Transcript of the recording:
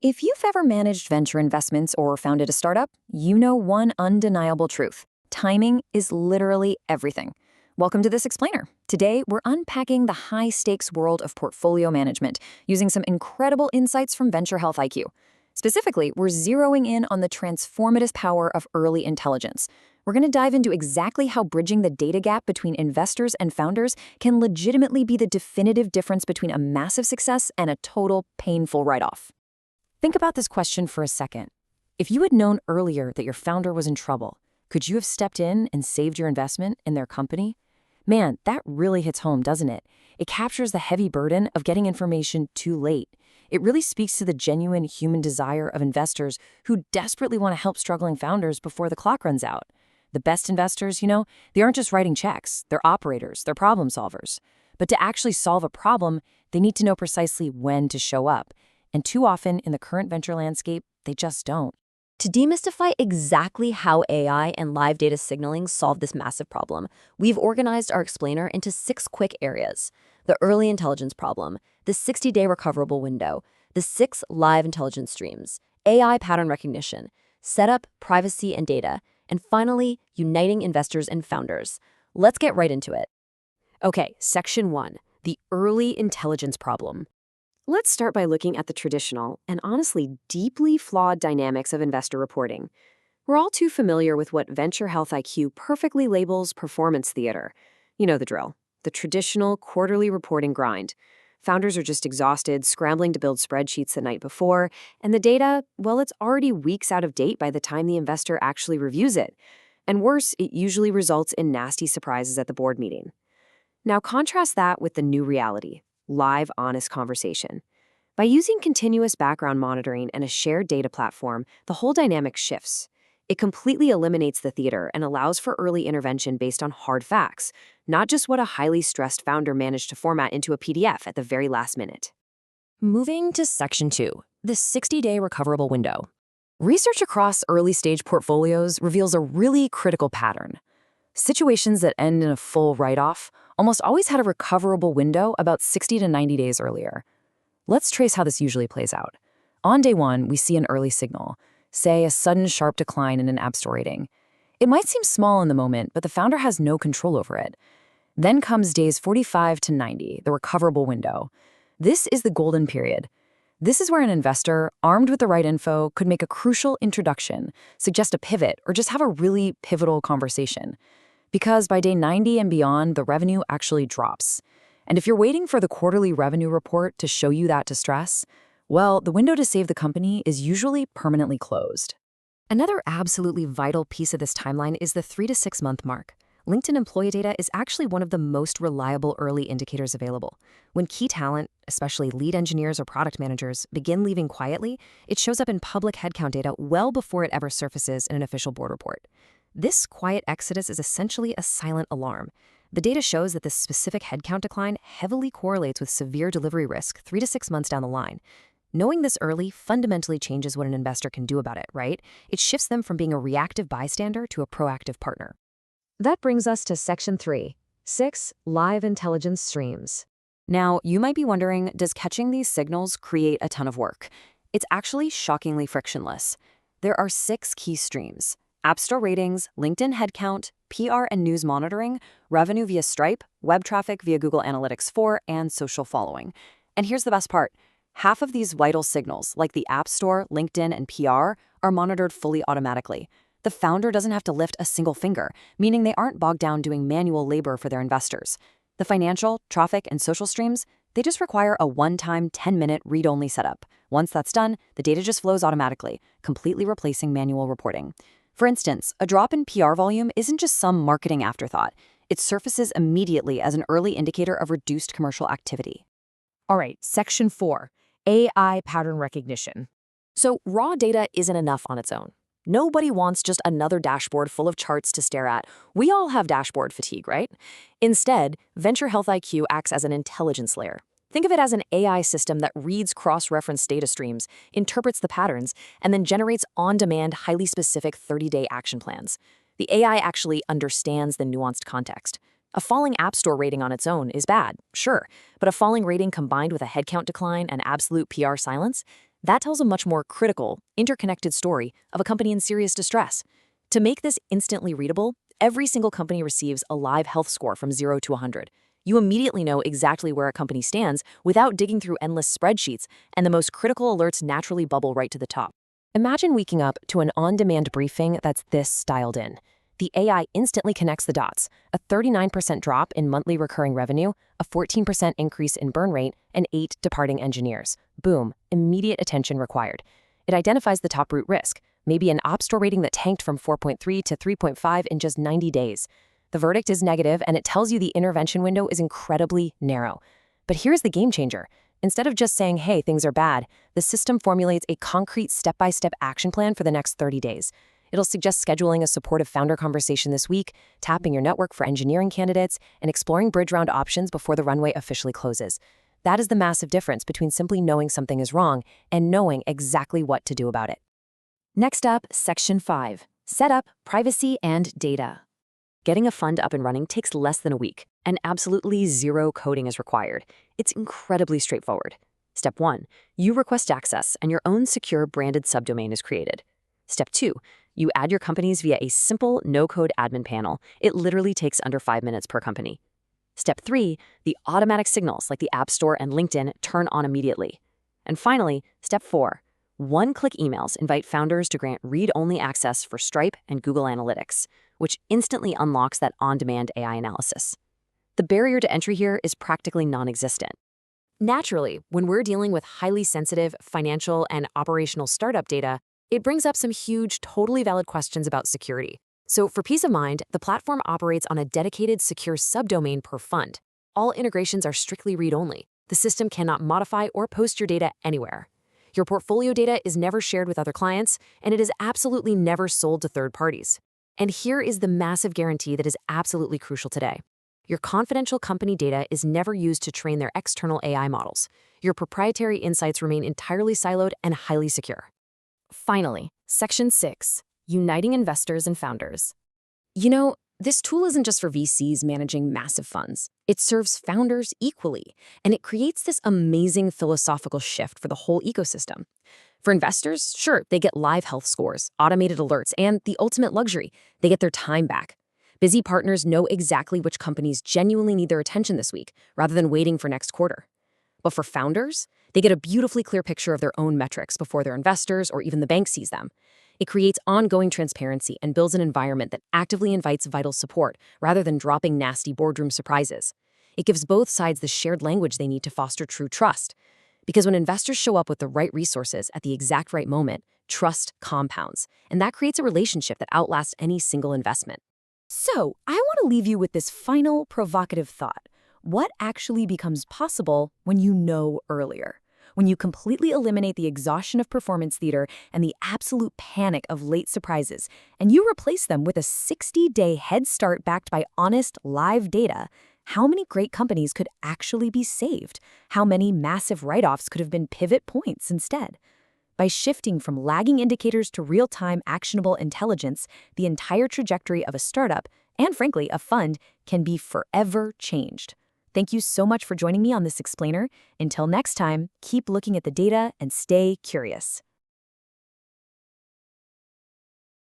If you've ever managed venture investments or founded a startup, you know one undeniable truth. Timing is literally everything. Welcome to This Explainer. Today, we're unpacking the high-stakes world of portfolio management using some incredible insights from Venture Health IQ. Specifically, we're zeroing in on the transformative power of early intelligence. We're going to dive into exactly how bridging the data gap between investors and founders can legitimately be the definitive difference between a massive success and a total painful write-off. Think about this question for a second. If you had known earlier that your founder was in trouble, could you have stepped in and saved your investment in their company? Man, that really hits home, doesn't it? It captures the heavy burden of getting information too late. It really speaks to the genuine human desire of investors who desperately want to help struggling founders before the clock runs out. The best investors, they aren't just writing checks. They're operators. They're problem solvers. But to actually solve a problem, they need to know precisely when to show up. And too often in the current venture landscape, they just don't. To demystify exactly how AI and live data signaling solve this massive problem, we've organized our explainer into 6 quick areas: the early intelligence problem, the 60-day recoverable window, the 6 live intelligence streams, AI pattern recognition, setup, privacy, and data, and finally, uniting investors and founders. Let's get right into it. Okay, Section 1, the early intelligence problem. Let's start by looking at the traditional and honestly deeply flawed dynamics of investor reporting. We're all too familiar with what Venture Health IQ perfectly labels performance theater. You know the drill, the traditional quarterly reporting grind. Founders are just exhausted, scrambling to build spreadsheets the night before, and the data, well, it's already weeks out of date by the time the investor actually reviews it. And worse, it usually results in nasty surprises at the board meeting. Now contrast that with the new reality. Live, honest conversation. By using continuous background monitoring and a shared data platform, the whole dynamic shifts. It completely eliminates the theater and allows for early intervention based on hard facts, not just what a highly stressed founder managed to format into a PDF at the very last minute. Moving to Section 2, the 60-day recoverable window. Research across early-stage portfolios reveals a really critical pattern. Situations that end in a full write-off almost always had a recoverable window about 60 to 90 days earlier. Let's trace how this usually plays out. On day 1, we see an early signal, say a sudden sharp decline in an App Store rating. It might seem small in the moment, but the founder has no control over it. Then comes days 45 to 90, the recoverable window. This is the golden period. This is where an investor, armed with the right info, could make a crucial introduction, suggest a pivot, or just have a really pivotal conversation. Because by day 90 and beyond, the revenue actually drops. And if you're waiting for the quarterly revenue report to show you that distress, well, the window to save the company is usually permanently closed. Another absolutely vital piece of this timeline is the 3 to 6 month mark. LinkedIn employee data is actually one of the most reliable early indicators available. When key talent, especially lead engineers or product managers, begin leaving quietly, it shows up in public headcount data well before it ever surfaces in an official board report. This quiet exodus is essentially a silent alarm. The data shows that this specific headcount decline heavily correlates with severe delivery risk 3 to 6 months down the line. Knowing this early fundamentally changes what an investor can do about it, right? It shifts them from being a reactive bystander to a proactive partner. That brings us to Section 3, 6 live intelligence streams. Now, you might be wondering, does catching these signals create a ton of work? It's actually shockingly frictionless. There are 6 key streams: App Store ratings, LinkedIn headcount, PR and news monitoring, revenue via Stripe, web traffic via Google Analytics 4, and social following. And here's the best part. Half of these vital signals, like the App Store, LinkedIn, and PR, are monitored fully automatically. The founder doesn't have to lift a single finger, meaning they aren't bogged down doing manual labor for their investors. The financial, traffic, and social streams, they just require a one-time 10-minute read-only setup. Once that's done, the data just flows automatically, completely replacing manual reporting. For instance, a drop in PR volume isn't just some marketing afterthought. It surfaces immediately as an early indicator of reduced commercial activity. All right, Section 4, AI pattern recognition. So raw data isn't enough on its own. Nobody wants just another dashboard full of charts to stare at. We all have dashboard fatigue, right? Instead, Venture Health IQ acts as an intelligence layer. Think of it as an AI system that reads cross-reference data streams, interprets the patterns, and then generates on-demand, highly specific 30-day action plans. The AI actually understands the nuanced context. A falling App Store rating on its own is bad, sure, but a falling rating combined with a headcount decline and absolute PR silence, That tells a much more critical, interconnected story of a company in serious distress. To make this instantly readable, every single company receives a live health score from 0 to 100. You immediately know exactly where a company stands without digging through endless spreadsheets, and the most critical alerts naturally bubble right to the top. Imagine waking up to an on-demand briefing that's this dialed in. The AI instantly connects the dots: a 39% drop in monthly recurring revenue, a 14% increase in burn rate, and 8 departing engineers. Boom, immediate attention required. It identifies the top root risk, maybe an App Store rating that tanked from 4.3 to 3.5 in just 90 days. The verdict is negative, and it tells you the intervention window is incredibly narrow. But here's the game changer. Instead of just saying, hey, things are bad, the system formulates a concrete step-by-step action plan for the next 30 days. It'll suggest scheduling a supportive founder conversation this week, tapping your network for engineering candidates, and exploring bridge round options before the runway officially closes. That is the massive difference between simply knowing something is wrong and knowing exactly what to do about it. Next up, Section 5, Setup, Privacy, and Data. Getting a fund up and running takes less than a week, and absolutely zero coding is required. It's incredibly straightforward. Step 1, you request access, and your own secure branded subdomain is created. Step 2, you add your companies via a simple no-code admin panel. It literally takes under 5 minutes per company. Step 3, the automatic signals like the App Store and LinkedIn turn on immediately. And finally, Step 4, one-click emails invite founders to grant read-only access for Stripe and Google Analytics, which instantly unlocks that on-demand AI analysis. The barrier to entry here is practically non-existent. Naturally, when we're dealing with highly sensitive financial and operational startup data, it brings up some huge, totally valid questions about security. So for peace of mind, the platform operates on a dedicated secure subdomain per fund. All integrations are strictly read-only. The system cannot modify or post your data anywhere. Your portfolio data is never shared with other clients, and it is absolutely never sold to third parties. And here is the massive guarantee that is absolutely crucial today. Your confidential company data is never used to train their external AI models. Your proprietary insights remain entirely siloed and highly secure. Finally, Section 6, Uniting Investors and Founders. You know, this tool isn't just for VCs managing massive funds. It serves founders equally, and it creates this amazing philosophical shift for the whole ecosystem. For investors, sure, they get live health scores, automated alerts, and the ultimate luxury, they get their time back. Busy partners know exactly which companies genuinely need their attention this week, rather than waiting for next quarter. But for founders, they get a beautifully clear picture of their own metrics before their investors or even the bank sees them. It creates ongoing transparency and builds an environment that actively invites vital support rather than dropping nasty boardroom surprises. It gives both sides the shared language they need to foster true trust. Because when investors show up with the right resources at the exact right moment, trust compounds, and that creates a relationship that outlasts any single investment. So, I want to leave you with this final provocative thought. What actually becomes possible when you know earlier? When you completely eliminate the exhaustion of performance theater and the absolute panic of late surprises, and you replace them with a 60-day head start backed by honest, live data, how many great companies could actually be saved? How many massive write-offs could have been pivot points instead? By shifting from lagging indicators to real-time actionable intelligence, the entire trajectory of a startup, and frankly, a fund, can be forever changed. Thank you so much for joining me on this explainer. Until next time, keep looking at the data and stay curious.